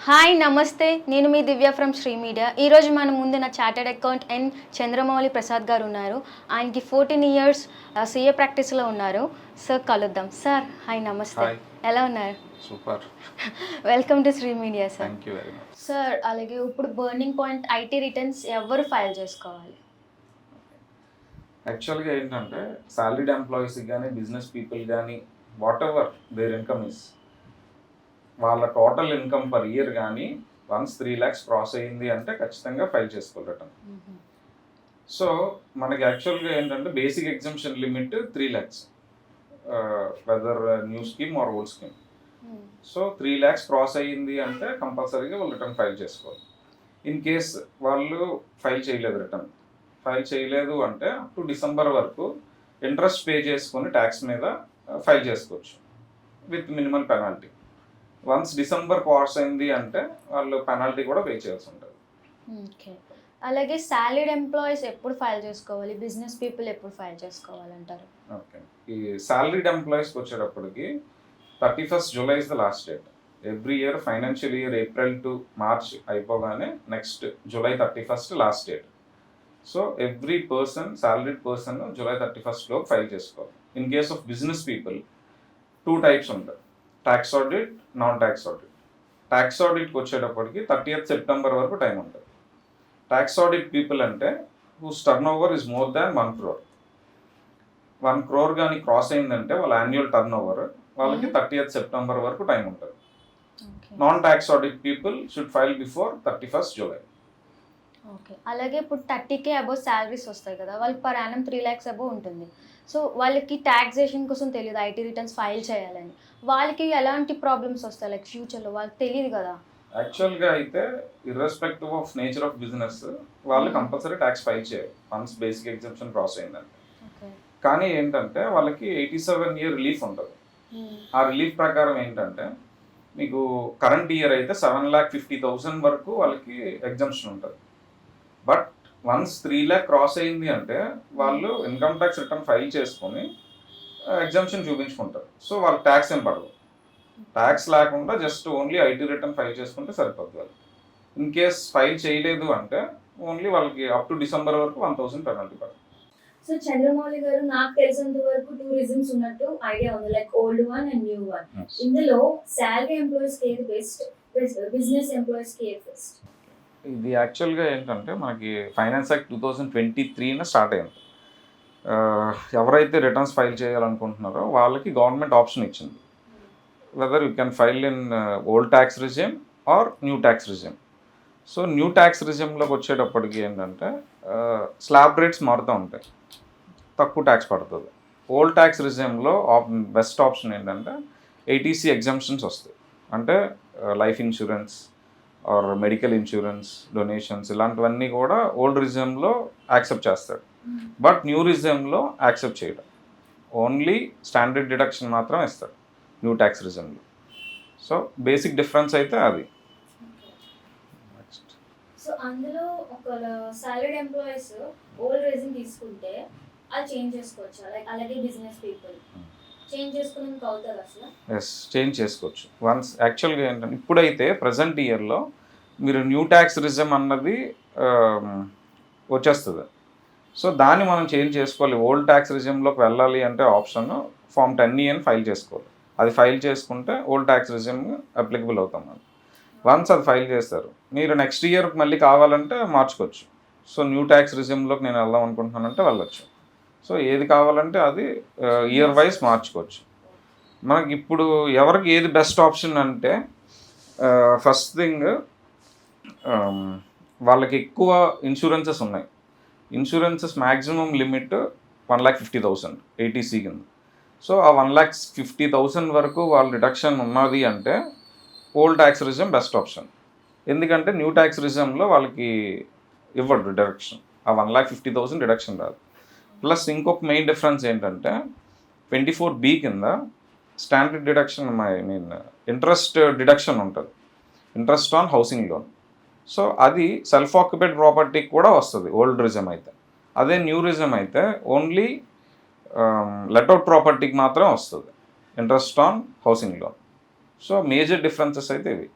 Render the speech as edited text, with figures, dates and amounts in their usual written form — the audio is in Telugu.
హాయ్ నమస్తే, నేను మీ దివ్య ఫ్రమ్ శ్రీ మీడియా. ఈరోజు మన ముందు నా చార్టెడ్ అకౌంట్ ఎన్ చంద్రమౌళి ప్రసాద్ గారు ఉన్నారు. ఆయనకి 14 ఇయర్స్ సీఏ ప్రాక్టీస్లో ఉన్నారు. సార్ కలుద్దాం. సార్ హాయ్ నమస్తే, ఎలా ఉన్నారు? Super. Welcome to Sri media sir. Thank you very much sir. అలాగే ఇప్పుడు బర్నింగ్ పాయింట్ ఐటీ రిటర్న్స్ ఎవరు ఫైల్ చేసుకోవాలి? యాక్చువల్గా ఏంటంటే సాలరీడ్ ఎంప్లాయీస్కి కానీ బిజినెస్ పీపుల్ కానీ whatever their income is, వాళ్ళ టోటల్ ఇన్కమ్ పర్ ఇయర్ కానీ వన్స్ 3 lakhs క్రాస్ అయ్యింది అంటే ఖచ్చితంగా ఫైల్ చేసుకోవాలి రిటర్న్. సో మనకి యాక్చువల్గా ఏంటంటే basic exemption limit 3 lakhs, whether new scheme or old scheme. So 3 lakhs cross అయ్యింది అంటే కంపల్సరీగా వాళ్ళు రిటర్న్ ఫైల్ చేసుకోవాలి. ఇన్ కేస్ వాళ్ళు ఫైల్ చేయలేదు అంటే అప్ టు డిసెంబర్ వరకు ఇంట్రెస్ట్ పే చేసుకొని ట్యాక్స్ మీద ఫైల్ చేసుకోవచ్చు with minimal penalty. Once December cross అయింది అంటే వాళ్ళు పెనాల్టీ కూడా పే చేయాల్సి ఉంటుంది. ఓకే. అలాగే సాలరీడ్ ఎంప్లాయీస్ ఎప్పుడు ఫైల్ చేసుకోవాలి, బిజినెస్ పీపుల్ ఎప్పుడు ఫైల్ చేసుకోవాలంటారు? ఓకే, ఈ సాలరీడ్ ఎంప్లాయీస్కి వచ్చేటప్పటికి 31st July is the last date. Every year financial year April to March అయిపోగానే next July 31st last date. So every person, salaried person July 31st file చేసుకోవాలి. In case of business people 2 types ఉంటాయి, tax audit, non tax audit. Tax ఆడిట్కి వచ్చేటప్పటికి 30th September వరకు టైం ఉంటుంది. ట్యాక్స్ ఆడిట్ పీపుల్ అంటే whose turnover is more than 1 crore. 1 crore కానీ క్రాస్ అయిందంటే వాళ్ళ యాన్యువల్ టర్న్ ఓవర్, వాళ్ళకి 30th September వరకు టైం ఉంటుంది. Non tax audit people should file before 31st July. Okay. అలాగే ఇప్పుడు 30K అబోవ్ శాలరీస్ వస్తాయి కదా, వాళ్ళకి పర్ యానం 3 lakhs అబోవ్ ఉంటుంది. సో వాళ్ళకి ట్యాక్సేషన్ కోసం తెలియదు ఐటీ రిటర్న్స్ ఫైల్ చేయాలని, వాళ్ళకి ఎలాంటి ప్రాబ్లమ్స్ వస్తాయి లైక్ ఫ్యూచర్లో వాళ్ళకి తెలియదు కదా? యాక్చువల్గా అయితే irrespective of nature of business వాళ్ళు కంపల్సరీ ట్యాక్స్ ఫైల్ చేయాలి వన్స్ బేసిక్ ఎగ్జంప్షన్ క్రాస్ అయిందంటే. కానీ ఏంటంటే వాళ్ళకి 87 year రిలీఫ్ ఉంటుంది. ఆ రిలీఫ్ ప్రకారం ఏంటంటే మీకు కరెంట్ ఇయర్ అయితే 7,50,000 వరకు వాళ్ళకి ఎగ్జంప్షన్ ఉంటుంది. బట్ వన్స్ 3 lakh క్రాస్ అయింది అంటే వాళ్ళు ఇన్కమ్ ట్యాక్స్ రిటర్న్ ఫైల్ చేసుకొని ఎగ్జంప్షన్ చూపించుకుంటారు. సో వాళ్ళకి ట్యాక్స్ ఏం పడదు. ట్యాక్స్ లేకుండా just only IT return file చేసుకుంటే సరిపోద్ది వాళ్ళు. ఇన్ కేస్ ఫైల్ చేయలేదు అంటే ఓన్లీ వాళ్ళకి అప్ టు డిసెంబర్ వరకు 1,000 పెనాల్టీ పడుతుంది. సో చంద్రమౌళి గారు, నాకు తెలిసినంత వరకు 2 రిజమ్స్ ఉన్నట్టు ఐడియా ఉంది, like old one and new one. ఇందులో సాలరీ ఎంప్లాయీస్ కి ఏది బెస్ట్, బిజినెస్ ఎంప్లాయీస్ కి ఏది బెస్ట్? ఇది యాక్చువల్గా ఏంటంటే మనకి ఫైనాన్స్ యాక్ట్ 2023 స్టార్ట్ అయింది. ఎవరైతే రిటర్న్స్ ఫైల్ చేయాలనుకుంటున్నారో వాళ్ళకి గవర్నమెంట్ ఆప్షన్ ఇచ్చింది, whether you can file in old tax regime or new tax regime. So new tax రిజిమ్లోకి వచ్చేటప్పటికి ఏంటంటే స్లాబ్ రేట్స్ మారుతూ ఉంటాయి, తక్కువ ట్యాక్స్ పడుతుంది. ఓల్డ్ ట్యాక్స్ రిజిమ్లో బెస్ట్ ఆప్షన్ ఏంటంటే ATC ఎగ్జంప్షన్స్ వస్తాయి. అంటే life insurance or medical insurance, donations, ఇలాంటివన్నీ కూడా ఓల్డ్ రిజిమ్లో యాక్సెప్ట్ చేస్తాడు. బట్ న్యూ రిజిమ్లో యాక్సెప్ట్ చేయడం, ఓన్లీ స్టాండర్డ్ డిడక్షన్ మాత్రం ఇస్తాడు న్యూ ట్యాక్స్ రిజిమ్లో. సో బేసిక్ డిఫరెన్స్ అయితే అది. సో అందులో ఒక సాలరీడ్ ఎంప్లాయీస్ ఓల్డ్ రిజిమ్ తీసుకుంటే అది చేంజ్ చేసుకోవచ్చు, అలాగే బిజినెస్ పీపుల్ చేంజ్ చేసుకునేందుకు అవుతుంది అసలు? ఎస్, చేంజ్ చేసుకోవచ్చు వన్స్. యాక్చువల్గా ఏంటంటే ఇప్పుడైతే ప్రజెంట్ ఇయర్లో మీరు న్యూ ట్యాక్స్ రిజిమ్ అన్నది వచ్చేస్తుంది. సో దాన్ని మనం చేంజ్ చేసుకోవాలి. ఓల్డ్ ట్యాక్స్ రిజిమ్లోకి వెళ్ళాలి అంటే ఆప్షన్ Form 10E అని ఫైల్ చేసుకోవాలి. అది ఫైల్ చేసుకుంటే ఓల్డ్ ట్యాక్స్ రిజిమ్ అప్లికబుల్ అవుతాం మనం. వన్స్ అది ఫైల్ చేస్తారు, మీరు నెక్స్ట్ ఇయర్కి మళ్ళీ కావాలంటే మార్చుకోవచ్చు. సో న్యూ ట్యాక్స్ రిజిమ్లోకి నేను వెళ్దాం అనుకుంటున్నానంటే వెళ్ళొచ్చు. సో ఏది కావాలంటే అది ఇయర్ వైజ్ మార్చుకోవచ్చు. మనకి ఇప్పుడు ఎవరికి ఏది బెస్ట్ ఆప్షన్ అంటే ఫస్ట్ థింగ్ వాళ్ళకి ఎక్కువ ఇన్సూరెన్సెస్ ఉన్నాయి. ఇన్సూరెన్సెస్ మ్యాక్సిమం లిమిట్ 1,50,000 ATC కింద. సో ఆ 1,50,000 వరకు వాళ్ళ రిడక్షన్ ఉన్నది అంటే old tax regime best option. ఎందుకంటే న్యూ ట్యాక్స్ రిజిమ్లో వాళ్ళకి ఇవ్వడు డిడక్షన్, ఆ 1,50,000 డిడక్షన్ రాదు. ప్లస్ ఇంకొక మెయిన్ డిఫరెన్స్ ఏంటంటే 24B కింద స్టాండర్డ్ డిడక్షన్, ఇంట్రెస్ట్ డిడక్షన్ ఉంటుంది, interest on housing loan. So అది సెల్ఫ్ ఆక్యుపైడ్ ప్రాపర్టీకి కూడా వస్తుంది ఓల్డ్ రిజిమ్ అయితే. అదే న్యూ రిజిమ్ అయితే ఓన్లీ లెట్అవుట్ ప్రాపర్టీకి మాత్రం వస్తుంది interest on housing loan. So major differences అయితే ఇవి.